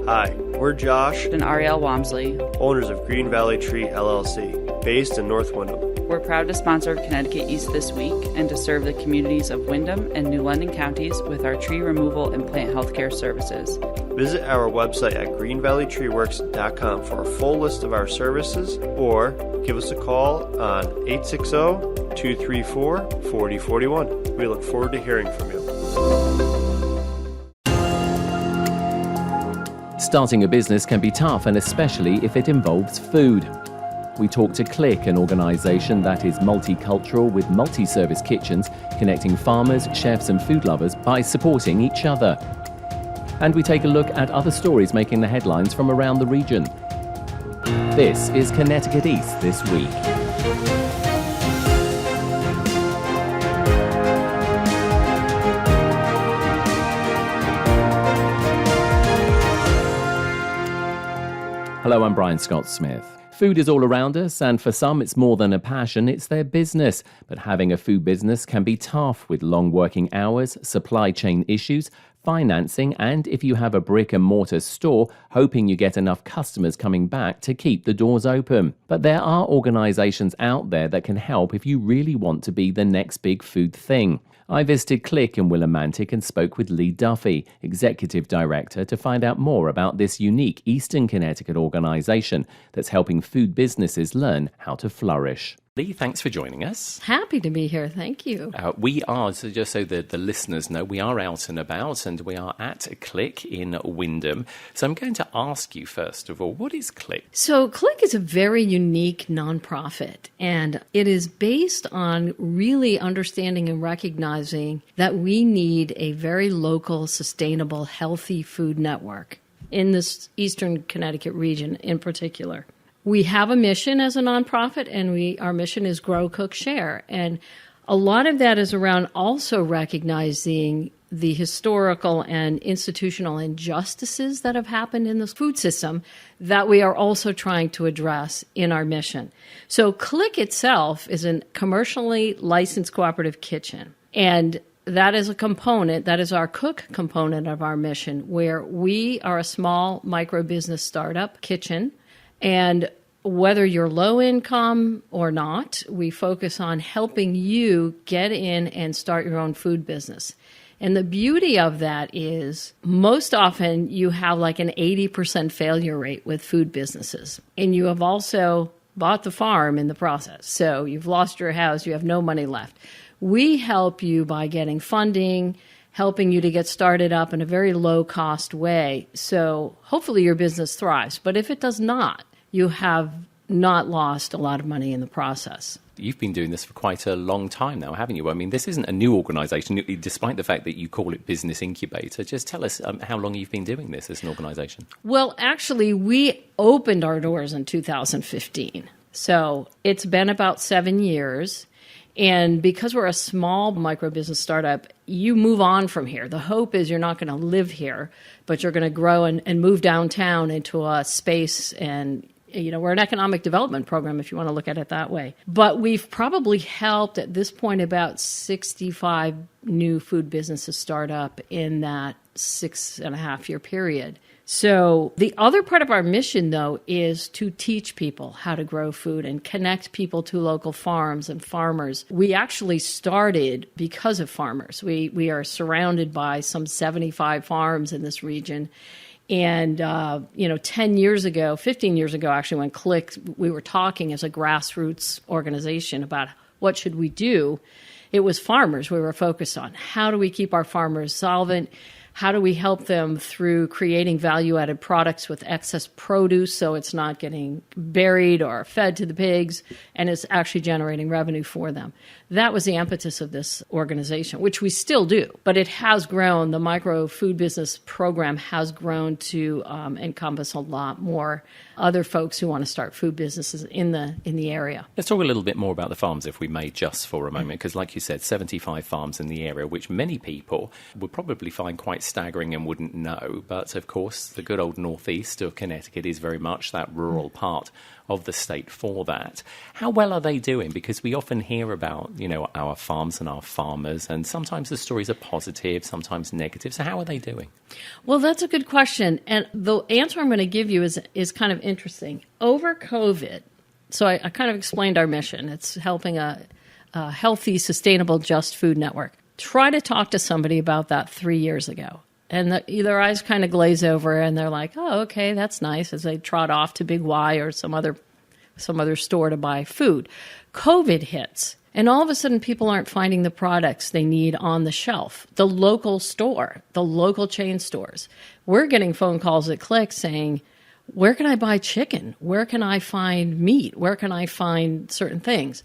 Hi, we're Josh and Ariel Wamsley, owners of Green Valley Tree LLC, based in North Windham. We're proud to sponsor Connecticut East This Week and to serve the communities of Windham and New London counties with our tree removal and plant healthcare services. Visit our website at greenvalleytreeworks.com for a full list of our services or give us a call on 860-234-4041. We look forward to hearing from you. Starting a business can be tough, and especially if it involves food. We talk to Click, an organisation that is multicultural with multi-service kitchens, connecting farmers, chefs and food lovers by supporting each other. And we take a look at other stories making the headlines from around the region. This is Connecticut East This Week. Hello, I'm Brian Scott Smith. Food is all around us, and for some it's more than a passion, it's their business. But having a food business can be tough with long working hours, supply chain issues, financing, and if you have a brick and mortar store, hoping you get enough customers coming back to keep the doors open. But there are organisations out there that can help if you really want to be the next big food thing. I visited Click in Willimantic and spoke with Lee Duffy, Executive Director, to find out more about this unique Eastern Connecticut organisation that's helping food businesses learn how to flourish. Lee, thanks for joining us. Happy to be here. Thank you. We are, so just so that the listeners know, we are out and about, and we are at Click in Windham. So I'm going to ask you, first of all, what is Click? So Click is a very unique nonprofit, and it is based on really understanding and recognizing that we need a very local, sustainable, healthy food network in this Eastern Connecticut region in particular. We have a mission as a nonprofit, and our mission is Grow, Cook, Share. And a lot of that is around also recognizing the historical and institutional injustices that have happened in the food system that we are also trying to address in our mission. So Click itself is a commercially licensed cooperative kitchen. And that is a component, that is our cook component of our mission, where we are a small micro business startup kitchen. And whether you're low income or not, we focus on helping you get in and start your own food business. And the beauty of that is most often you have like an 80% failure rate with food businesses. And you have also bought the farm in the process. So you've lost your house, you have no money left. We help you by getting funding, helping you to get started up in a very low-cost way. So hopefully your business thrives. But if it does not, you have not lost a lot of money in the process. You've been doing this for quite a long time now, haven't you? I mean, this isn't a new organisation, despite the fact that you call it Business Incubator. Just tell us how long you've been doing this as an organisation. Well, actually, we opened our doors in 2015. So it's been about 7 years. And because we're a small micro-business startup, you move on from here. The hope is you're not going to live here, but you're going to grow and move downtown into a space. And, we're an economic development program, if you want to look at it that way. But we've probably helped at this point about 65 new food businesses start up in that 6.5-year period. So the other part of our mission, though, is to teach people how to grow food and connect people to local farms and farmers. We actually started because of farmers. We are surrounded by some 75 farms in this region. And, 10 years ago, 15 years ago, actually, when Click, we were talking as a grassroots organization about what should we do. It was farmers we were focused on. How do we keep our farmers solvent? How do we help them through creating value-added products with excess produce so it's not getting buried or fed to the pigs and it's actually generating revenue for them? That was the impetus of this organization, which we still do. But it has grown. The micro food business program has grown to encompass a lot more other folks who want to start food businesses in the area. Let's talk a little bit more about the farms, if we may, just for a moment, because like you said, 75 farms in the area, which many people would probably find quite staggering and wouldn't know. But of course, the good old northeast of Connecticut is very much that rural part of the state for that. How well are they doing? Because we often hear about, our farms and our farmers, and sometimes the stories are positive, sometimes negative. So how are they doing? Well, that's a good question. And the answer I'm going to give you is kind of interesting. Over COVID, so I kind of explained our mission. It's helping a healthy, sustainable, just food network. Try to talk to somebody about that 3 years ago. And their eyes kind of glaze over and they're like, oh, okay, that's nice, as they trot off to Big Y or some other store to buy food. COVID hits. And all of a sudden, people aren't finding the products they need on the shelf. The local store, the local chain stores. We're getting phone calls at Click saying, where can I buy chicken? Where can I find meat? Where can I find certain things?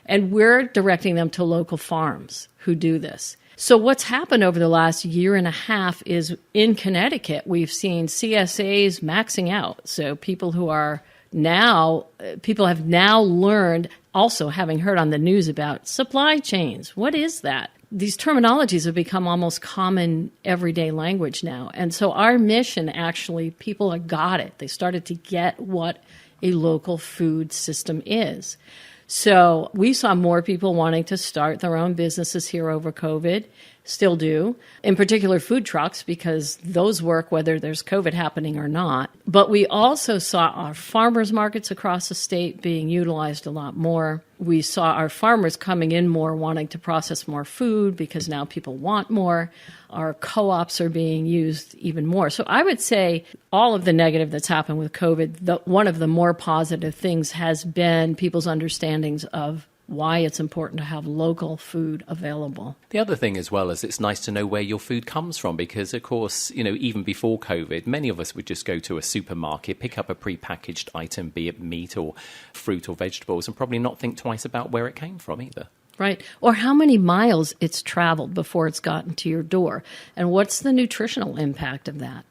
And we're directing them to local farms who do this. So what's happened over the last year and a half is in Connecticut, we've seen CSAs maxing out. So people have now learned, also having heard on the news about supply chains. What is that? These terminologies have become almost common everyday language now. And so our mission, actually, people have got it. They started to get what a local food system is. So we saw more people wanting to start their own businesses here over COVID, still do, in particular food trucks, because those work whether there's COVID happening or not. But we also saw our farmers markets across the state being utilized a lot more. We saw our farmers coming in more, wanting to process more food because now people want more. Our co-ops are being used even more. So I would say all of the negative that's happened with COVID, one of the more positive things has been people's understandings of why it's important to have local food available. The other thing as well is it's nice to know where your food comes from because, of course, even before COVID, many of us would just go to a supermarket, pick up a prepackaged item, be it meat or fruit or vegetables, and probably not think twice about where it came from either. Right. Or how many miles it's traveled before it's gotten to your door. And what's the nutritional impact of that?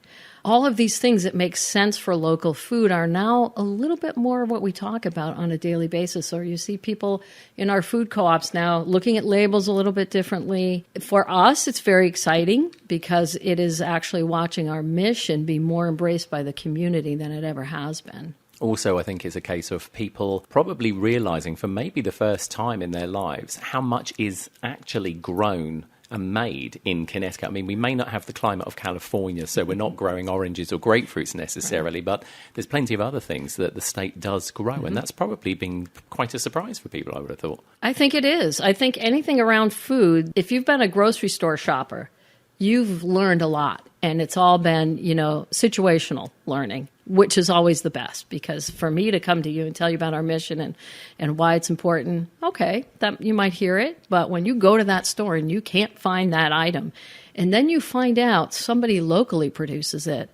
All of these things that make sense for local food are now a little bit more what we talk about on a daily basis. Or you see people in our food co-ops now looking at labels a little bit differently. For us, it's very exciting because it is actually watching our mission be more embraced by the community than it ever has been. Also, I think it's a case of people probably realizing for maybe the first time in their lives how much is actually grown and made in Connecticut. I mean, we may not have the climate of California, so we're not growing oranges or grapefruits necessarily, but there's plenty of other things that the state does grow, and that's probably been quite a surprise for people, I would have thought. I think it is. I think anything around food, if you've been a grocery store shopper, you've learned a lot, and it's all been, situational learning, which is always the best, because for me to come to you and tell you about our mission and why it's important, okay, that you might hear it, but when you go to that store and you can't find that item, and then you find out somebody locally produces it,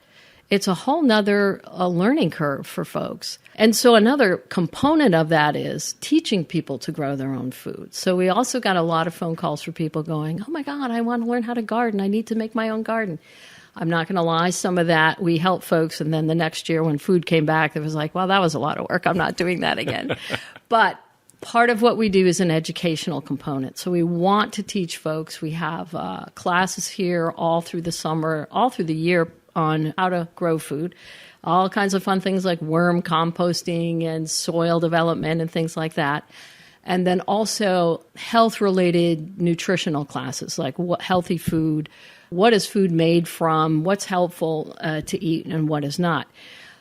it's a whole nother learning curve for folks. And so another component of that is teaching people to grow their own food. So we also got a lot of phone calls for people going, oh my God, I want to learn how to garden. I need to make my own garden. I'm not going to lie, some of that we helped folks, and then the next year when food came back, it was like, well, that was a lot of work. I'm not doing that again. But part of what we do is an educational component. So we want to teach folks. We have classes here all through the summer, all through the year on how to grow food. All kinds of fun things like worm composting and soil development and things like that. And then also health-related nutritional classes like healthy food, what is food made from, what's helpful to eat, and what is not.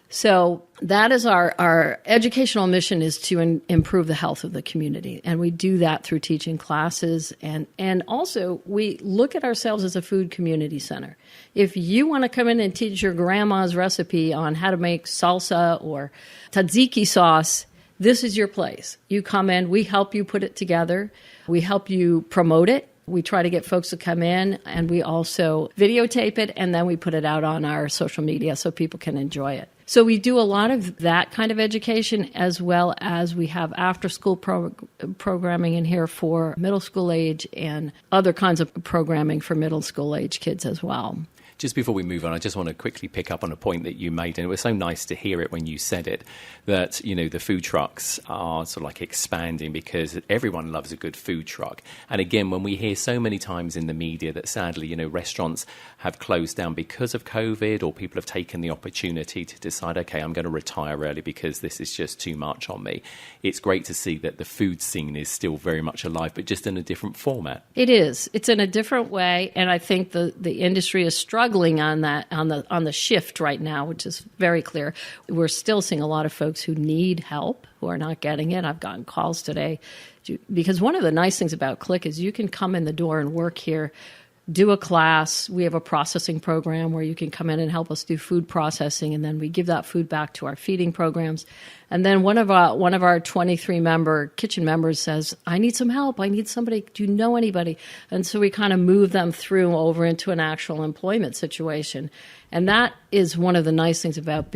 So that is our educational mission, is to improve the health of the community. And we do that through teaching classes. And also we look at ourselves as a food community center. If you want to come in and teach your grandma's recipe on how to make salsa or tzatziki sauce, this is your place. You come in, we help you put it together. We help you promote it. We try to get folks to come in, and we also videotape it, and then we put it out on our social media so people can enjoy it. So we do a lot of that kind of education, as well as we have after-school programming in here for middle school age and other kinds of programming for middle school age kids as well. Just before we move on, I just want to quickly pick up on a point that you made, and it was so nice to hear it when you said it, that, the food trucks are sort of like expanding because everyone loves a good food truck. And again, when we hear so many times in the media that sadly, restaurants have closed down because of COVID, or people have taken the opportunity to decide, okay, I'm going to retire early because this is just too much on me. It's great to see that the food scene is still very much alive, but just in a different format. It is. It's in a different way, and I think the industry is struggling on that, on the shift right now, which is very clear. We're still seeing a lot of folks who need help, who are not getting it. I've gotten calls today because one of the nice things about Click is you can come in the door and work here, do a class. We have a processing program where you can come in and help us do food processing, and then we give that food back to our feeding programs. And then one of our 23 member kitchen members says, I need some help. I need somebody. Do you know anybody? And so we kind of move them through over into an actual employment situation. And that is one of the nice things about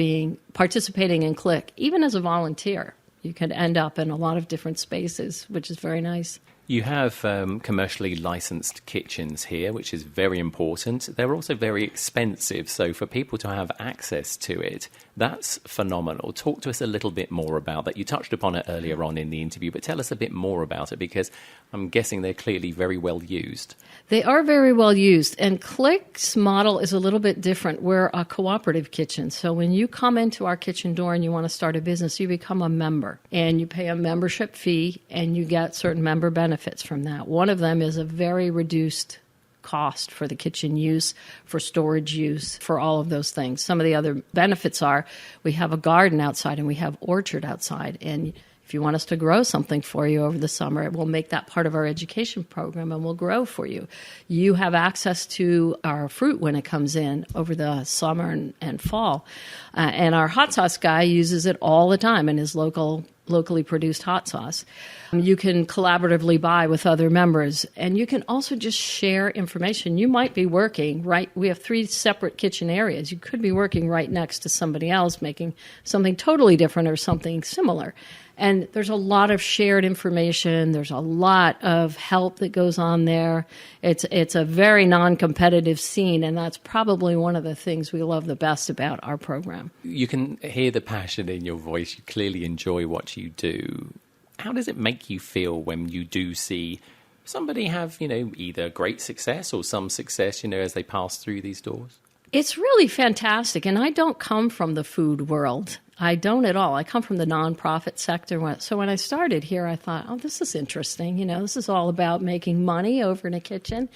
participating in Click. Even as a volunteer, you can end up in a lot of different spaces, which is very nice. You have commercially licensed kitchens here, which is very important. They're also very expensive, so for people to have access to it, that's phenomenal. Talk to us a little bit more about that. You touched upon it earlier on in the interview, but tell us a bit more about it, because I'm guessing they're clearly very well used. They are very well used, and Click's model is a little bit different. We're a cooperative kitchen, so when you come into our kitchen door and you want to start a business, you become a member, and you pay a membership fee, and you get certain member benefits from that. One of them is a very reduced cost for the kitchen use, for storage use, for all of those things. Some of the other benefits are we have a garden outside and we have orchard outside, and if you want us to grow something for you over the summer, we'll make that part of our education program and we'll grow for you. You have access to our fruit when it comes in over the summer and fall. And our hot sauce guy uses it all the time in his locally produced hot sauce. You can collaboratively buy with other members, and you can also just share information. You might be working we have 3 separate kitchen areas. You could be working right next to somebody else making something totally different or something similar. And there's a lot of shared information. There's a lot of help that goes on there. It's a very non-competitive scene, and that's probably one of the things we love the best about our program. You can hear the passion in your voice. You clearly enjoy what you do. How does it make you feel when you do see somebody have, either great success or some success, as they pass through these doors? It's really fantastic, and I don't come from the food world. I don't at all. I come from the nonprofit sector. So when I started here, I thought, this is interesting. This is all about making money over in a kitchen.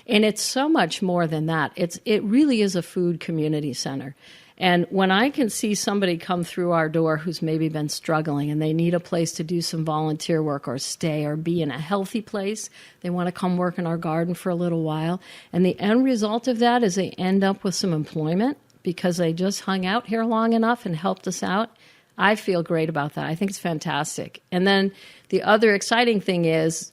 And it's so much more than that. It really is a food community center. And when I can see somebody come through our door who's maybe been struggling and they need a place to do some volunteer work or stay or be in a healthy place, they want to come work in our garden for a little while. And the end result of that is they end up with some employment because they just hung out here long enough and helped us out. I feel great about that. I think it's fantastic. And then the other exciting thing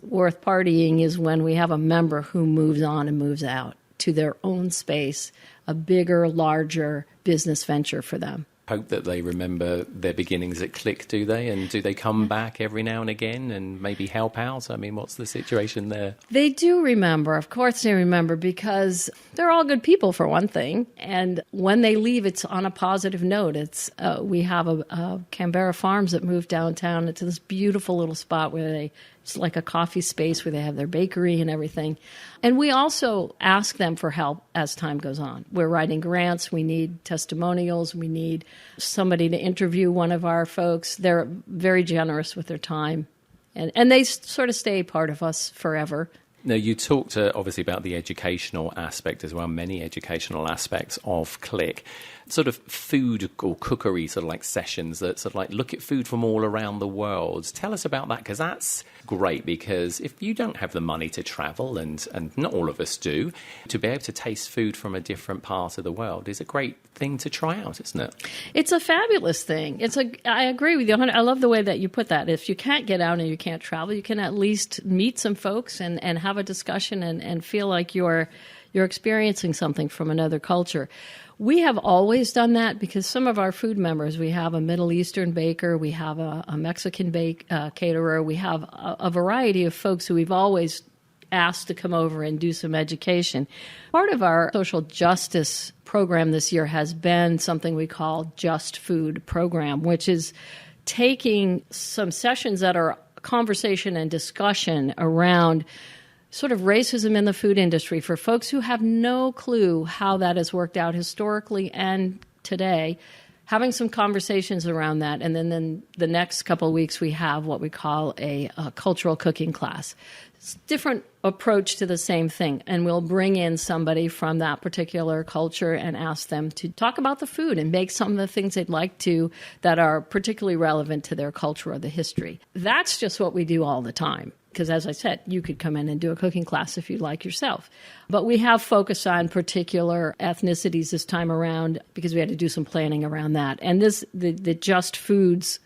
worth partying is when we have a member who moves on and moves out to their own space, a bigger, larger business venture for them. Hope that they remember their beginnings at Click, do they? And do they come back every now and again and maybe help out? I mean, what's the situation there? They do remember. Of course they remember, because they're all good people, for one thing. And when they leave, it's on a positive note. We have a Canberra Farms that moved downtown. It's this beautiful little spot where it's like a coffee space where they have their bakery and everything. And we also ask them for help as time goes on. We're writing grants. We need testimonials. We need somebody to interview one of our folks. They're very generous with their time. And they sort of stay part of us forever. Now, you talked obviously about the educational aspect as well, many educational aspects of Click. Sort of food or cookery sort of like sessions that sort of like look at food from all around the world. Tell us about that, because that's great, because if you don't have the money to travel, and not all of us do, to be able to taste food from a different part of the world is a great thing to try out, isn't it? It's a fabulous thing. I agree with you. I love the way that you put that. If you can't get out and you can't travel, you can at least meet some folks and have a discussion and feel like you're experiencing something from another culture. We have always done that because some of our food members, we have a Middle Eastern baker, we have a Mexican caterer, we have a variety of folks who we've always asked to come over and do some education. Part of our social justice program this year has been something we call Just Food program, which is taking some sessions that are conversation and discussion around sort of racism in the food industry for folks who have no clue how that has worked out historically and today, having some conversations around that. And then the next couple of weeks, we have what we call a cultural cooking class. It's a different approach to the same thing. And we'll bring in somebody from that particular culture and ask them to talk about the food and make some of the things they'd like to that are particularly relevant to their culture or the history. That's just what we do all the time. Because as I said, you could come in and do a cooking class if you'd like yourself. But we have focused on particular ethnicities this time around because we had to do some planning around that. And the Just Foods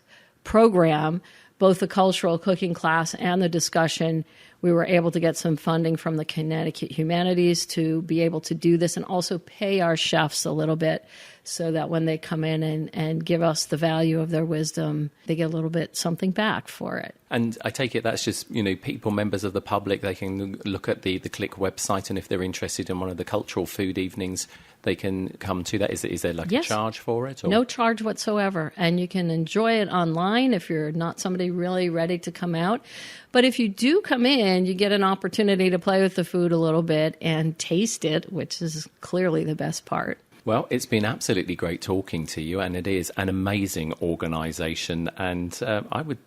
program, both the cultural cooking class and the discussion, we were able to get some funding from the Connecticut Humanities to be able to do this and also pay our chefs a little bit so that when they come in and give us the value of their wisdom, they get a little bit something back for it. And I take it that's just, people, members of the public, they can look at the Click website, and if they're interested in one of the cultural food evenings, they can come to that. Is there a charge for it? Or? No charge whatsoever. And you can enjoy it online if you're not somebody really ready to come out. But if you do come in, you get an opportunity to play with the food a little bit and taste it, which is clearly the best part. Well, it's been absolutely great talking to you, and it is an amazing organisation. And I would,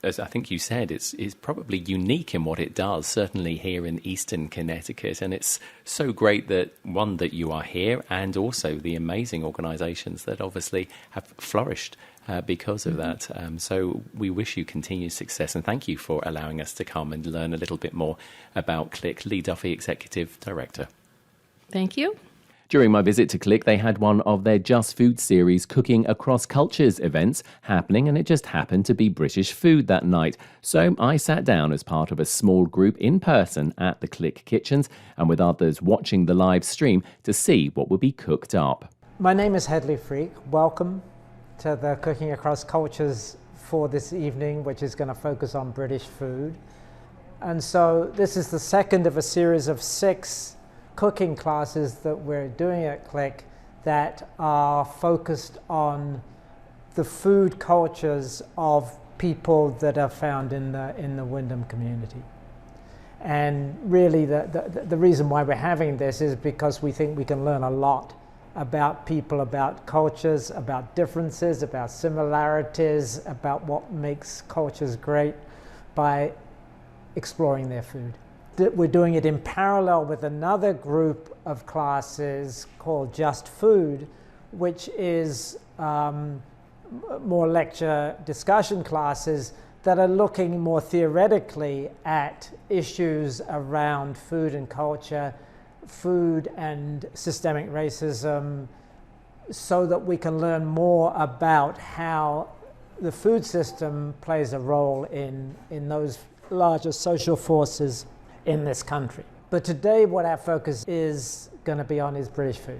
as I think you said, it's probably unique in what it does, certainly here in Eastern Connecticut. And it's so great that you are here, and also the amazing organisations that obviously have flourished because of that. So we wish you continued success, and thank you for allowing us to come and learn a little bit more about Click. Lee Duffy, Executive Director. Thank you. During my visit to Click, they had one of their Just Food series Cooking Across Cultures events happening, and it just happened to be British food that night. So I sat down as part of a small group in person at the Click kitchens and with others watching the live stream to see what would be cooked up. My name is Hedley Freak. Welcome to the Cooking Across Cultures for this evening, which is going to focus on British food. And so this is the second of a series of 6 cooking classes that we're doing at Click that are focused on the food cultures of people that are found in the Wyndham community. And really the reason why we're having this is because we think we can learn a lot about people, about cultures, about differences, about similarities, about what makes cultures great by exploring their food. We're doing it in parallel with another group of classes called Just Food, which is more lecture discussion classes that are looking more theoretically at issues around food and culture, food and systemic racism, so that we can learn more about how the food system plays a role in those larger social forces in this country. But today what our focus is going to be on is British food.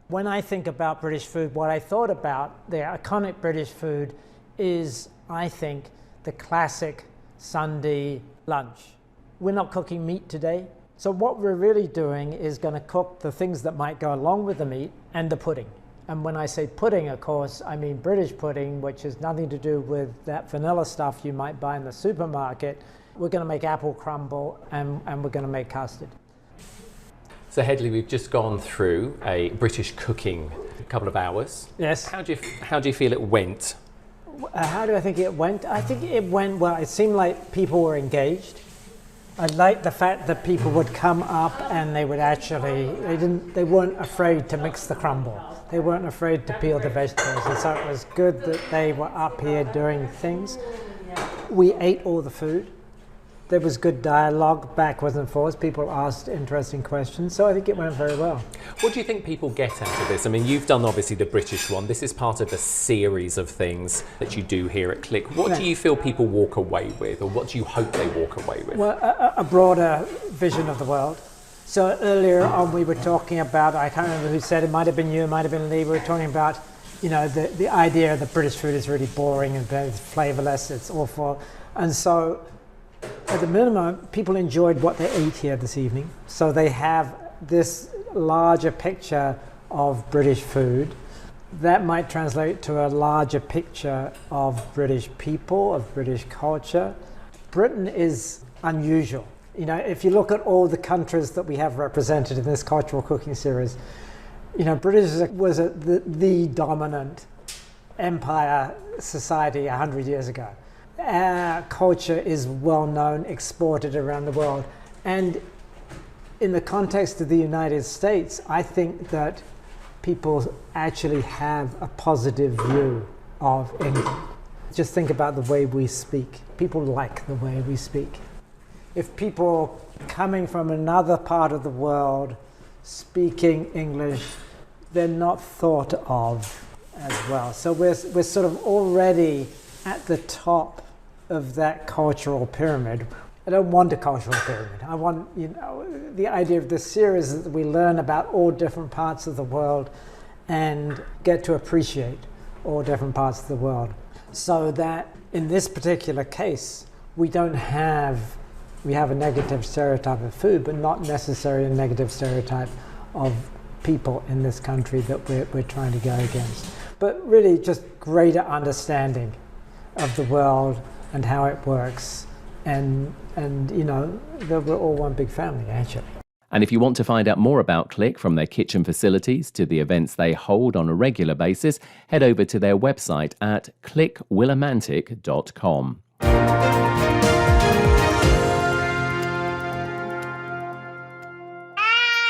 When I think about British food, what I thought about the iconic British food is, I think, the classic Sunday lunch. We're not cooking meat today, so what we're really doing is going to cook the things that might go along with the meat and the pudding. And when I say pudding, of course, I mean British pudding, which has nothing to do with that vanilla stuff you might buy in the supermarket. We're going to make apple crumble and we're going to make custard. So Hedley, we've just gone through a British cooking couple of hours. Yes. How do you feel it went? How do I think it went? I think it went well. It seemed like people were engaged. I liked the fact that people would come up and they would they weren't afraid to mix the crumble. They weren't afraid to peel the vegetables. And so it was good that they were up here doing things. We ate all the food. There was good dialogue backwards and forwards. People asked interesting questions, so I think it went very well. What do you think people get out of this? I mean, you've done obviously the British one. This is part of a series of things that you do here at Click. What do you feel people walk away with, or what do you hope they walk away with? Well, a broader vision of the world. So earlier on we were talking about, I can't remember who said it, might have been you, it might have been Lee, we were talking about, the idea that British food is really boring and very flavourless, it's awful. And so at the minimum, people enjoyed what they ate here this evening. So they have this larger picture of British food. That might translate to a larger picture of British people, of British culture. Britain is unusual. You know, if you look at all the countries that we have represented in this cultural cooking series, you know, British was the dominant empire society 100 years ago. Our culture is well known, exported around the world. And in the context of the United States, I think that people actually have a positive view of England. Just think about the way we speak. People like the way we speak. If people coming from another part of the world speaking English, they're not thought of as well. So we're sort of already at the top of that cultural pyramid. I don't want a cultural pyramid. I want, you know, the idea of this series is that we learn about all different parts of the world and get to appreciate all different parts of the world. So that in this particular case, we have a negative stereotype of food, but not necessarily a negative stereotype of people in this country that we're trying to go against. But really just greater understanding of the world and how it works. And you know, that we're all one big family, actually. And if you want to find out more about Click, from their kitchen facilities to the events they hold on a regular basis, head over to their website at clickwillimantic.com.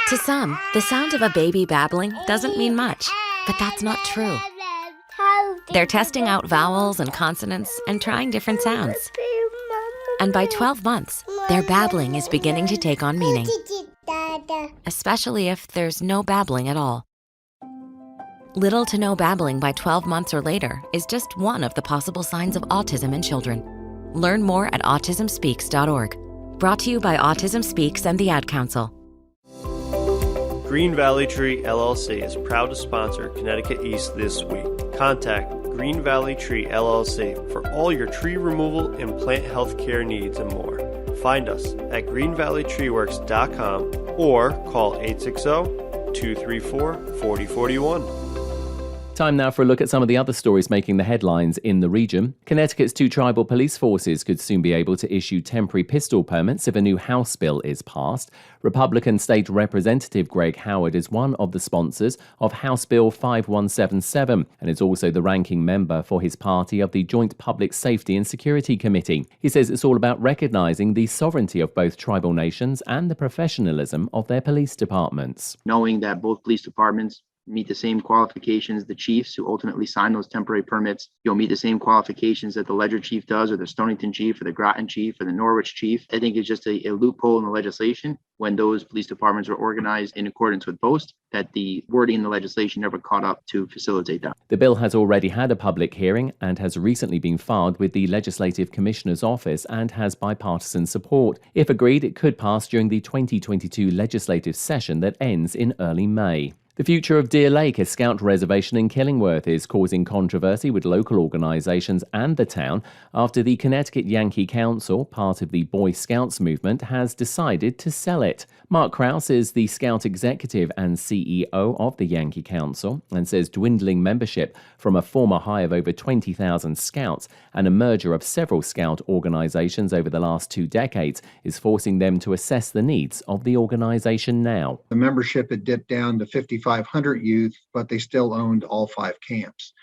To some, the sound of a baby babbling doesn't mean much, but that's not true. They're testing out vowels and consonants and trying different sounds. And by 12 months, their babbling is beginning to take on meaning, especially if there's no babbling at all. Little to no babbling by 12 months or later is just one of the possible signs of autism in children. Learn more at autismspeaks.org. Brought to you by Autism Speaks and the Ad Council. Green Valley Tree LLC is proud to sponsor Connecticut East this week. Contact Green Valley Tree LLC for all your tree removal and plant health care needs and more. Find us at greenvalleytreeworks.com or call 860-234-4041. Time now for a look at some of the other stories making the headlines in the region. Connecticut's 2 tribal police forces could soon be able to issue temporary pistol permits if a new House bill is passed. Republican State Representative Greg Howard is one of the sponsors of House Bill 5177 and is also the ranking member for his party of the Joint Public Safety and Security Committee. He says it's all about recognizing the sovereignty of both tribal nations and the professionalism of their police departments. Knowing that both police departments meet the same qualifications, the chiefs who ultimately sign those temporary permits, you'll meet the same qualifications that the Ledger chief does, or the Stonington chief, or the Groton chief, or the Norwich chief. I think it's just a loophole in the legislation when those police departments were organized in accordance with boast, that the wording in the legislation never caught up to facilitate that. The bill has already had a public hearing and has recently been filed with the Legislative Commissioner's Office and has bipartisan support. If agreed, it could pass during the 2022 legislative session that ends in early May. The future of Deer Lake, a Scout reservation in Killingworth, is causing controversy with local organisations and the town after the Connecticut Yankee Council, part of the Boy Scouts movement, has decided to sell it. Mark Krause is the Scout executive and CEO of the Yankee Council and says dwindling membership from a former high of over 20,000 Scouts and a merger of several Scout organisations over the last 2 decades is forcing them to assess the needs of the organisation now. The membership had dipped down to 5,500 youth, but they still owned all 5 camps.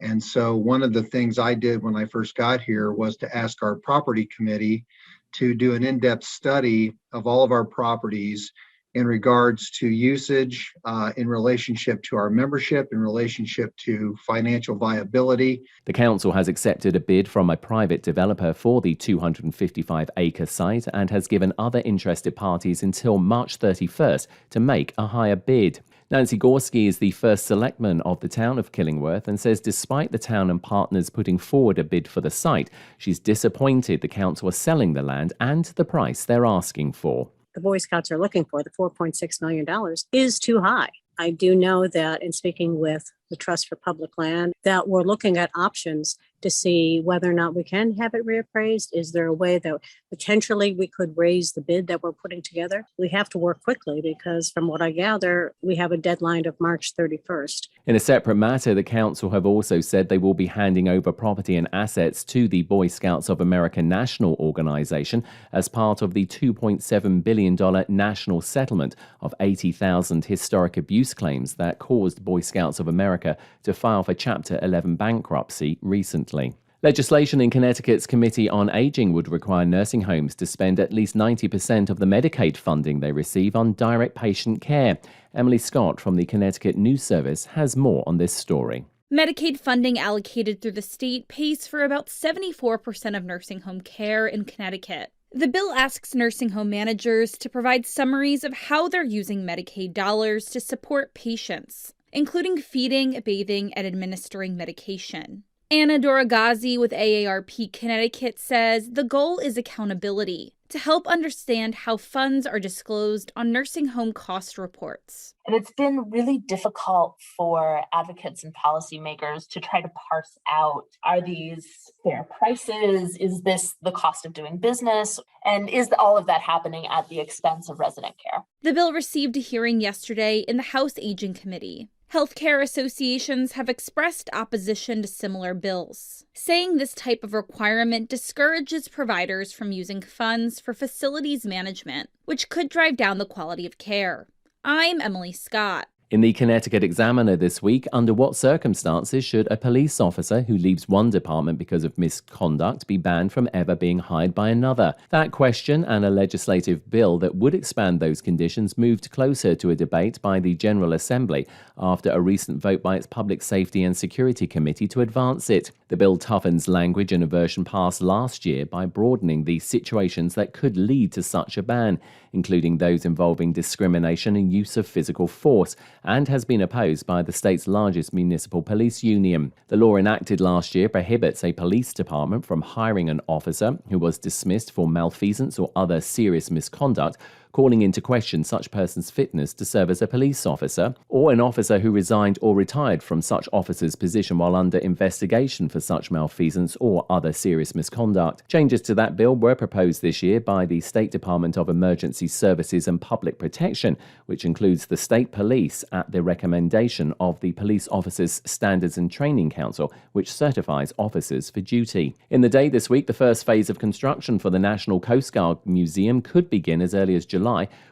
And so one of the things I did when I first got here was to ask our property committee to do an in-depth study of all of our properties in regards to usage, in relationship to our membership, in relationship to financial viability. The council has accepted a bid from a private developer for the 255-acre site and has given other interested parties until March 31st to make a higher bid. Nancy Gorski is the first selectman of the town of Killingworth and says despite the town and partners putting forward a bid for the site, she's disappointed the council are selling the land and the price they're asking for. The Boy Scouts are looking for, the $4.6 million, is too high. I do know that in speaking with the Trust for Public Land, that we're looking at options to see whether or not we can have it reappraised. Is there a way that potentially we could raise the bid that we're putting together? We have to work quickly because from what I gather, we have a deadline of March 31st. In a separate matter, the council have also said they will be handing over property and assets to the Boy Scouts of America National Organization as part of the $2.7 billion national settlement of 80,000 historic abuse claims that caused Boy Scouts of America to file for Chapter 11 bankruptcy recently. Legislation in Connecticut's Committee on Aging would require nursing homes to spend at least 90% of the Medicaid funding they receive on direct patient care. Emily Scott from the Connecticut News Service has more on this story. Medicaid funding allocated through the state pays for about 74% of nursing home care in Connecticut. The bill asks nursing home managers to provide summaries of how they're using Medicaid dollars to support patients, including feeding, bathing, and administering medication. Anna Doragazi with AARP Connecticut says the goal is accountability, to help understand how funds are disclosed on nursing home cost reports. And it's been really difficult for advocates and policymakers to try to parse out, are these fair prices? Is this the cost of doing business? And is all of that happening at the expense of resident care? The bill received a hearing yesterday in the House Aging Committee. Healthcare associations have expressed opposition to similar bills, saying this type of requirement discourages providers from using funds for facilities management, which could drive down the quality of care. I'm Emily Scott. In the Connecticut Examiner this week, under what circumstances should a police officer who leaves one department because of misconduct be banned from ever being hired by another? That question and a legislative bill that would expand those conditions moved closer to a debate by the General Assembly after a recent vote by its Public Safety and Security Committee to advance it. The bill toughens language in a version passed last year by broadening the situations that could lead to such a ban, including those involving discrimination and use of physical force, and has been opposed by the state's largest municipal police union. The law enacted last year prohibits a police department from hiring an officer who was dismissed for malfeasance or other serious misconduct, calling into question such person's fitness to serve as a police officer, or an officer who resigned or retired from such officer's position while under investigation for such malfeasance or other serious misconduct. Changes to that bill were proposed this year by the State Department of Emergency Services and Public Protection, which includes the state police at the recommendation of the Police Officers Standards and Training Council, which certifies officers for duty. In the day this week, the first phase of construction for the National Coast Guard Museum could begin as early as July,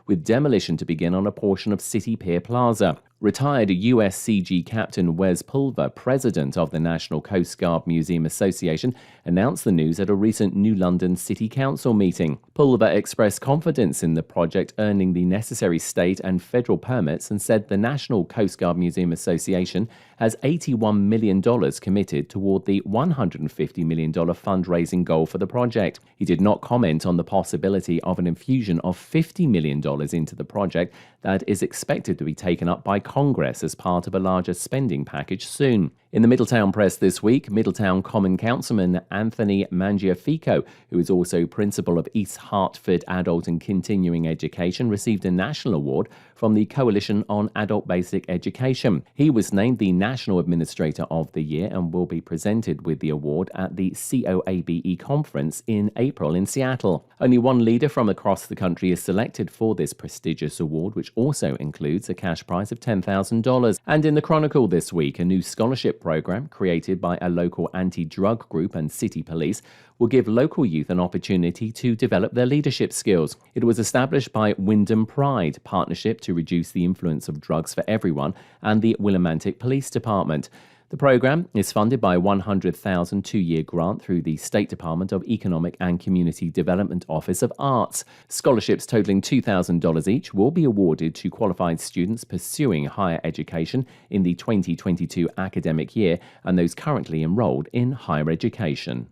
with demolition to begin on a portion of City Pier Plaza. Retired USCG Captain Wes Pulver, president of the National Coast Guard Museum Association, announced the news at a recent New London City Council meeting. Pulver expressed confidence in the project earning the necessary state and federal permits and said the National Coast Guard Museum Association has $81 million committed toward the $150 million fundraising goal for the project. He did not comment on the possibility of an infusion of $50 million into the project that is expected to be taken up by Congress as part of a larger spending package soon. In the Middletown Press this week, Middletown Common Councilman Anthony Mangiafico, who is also principal of East Hartford Adult and Continuing Education, received a national award from the Coalition on Adult Basic Education. He was named the National Administrator of the Year and will be presented with the award at the COABE conference in April in Seattle. Only one leader from across the country is selected for this prestigious award, which also includes a cash prize of $10,000. And in the Chronicle this week, a new scholarship program created by a local anti-drug group and city police will give local youth an opportunity to develop their leadership skills. It was established by Wyndham Pride, Partnership to Reduce the Influence of Drugs for Everyone, and the Willimantic Police Department. The program is funded by a $100,000 two-year grant through the State Department of Economic and Community Development Office of Arts. Scholarships totaling $2,000 each will be awarded to qualified students pursuing higher education in the 2022 academic year and those currently enrolled in higher education.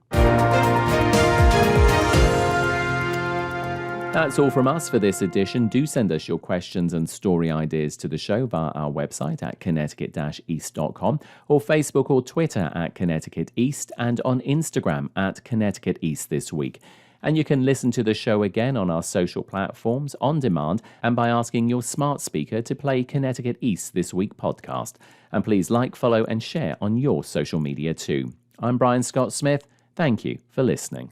That's all from us for this edition. Do send us your questions and story ideas to the show via our website at connecticut-east.com or Facebook or Twitter at Connecticut East and on Instagram at Connecticut East this week. And you can listen to the show again on our social platforms on demand and by asking your smart speaker to play Connecticut East This Week podcast. And please like, follow and share on your social media too. I'm Brian Scott Smith. Thank you for listening.